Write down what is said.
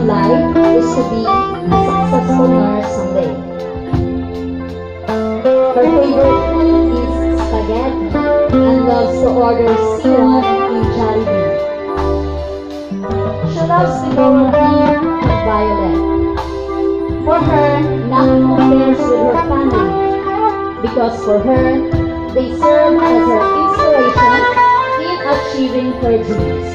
in life is to be a successful nurse someday. Her favorite food is spaghetti and loves to order C1 in Jollibee. She loves to go on with Violet. For her, nothing compares with her family because for her, they serve as her inspiration in achieving her dreams.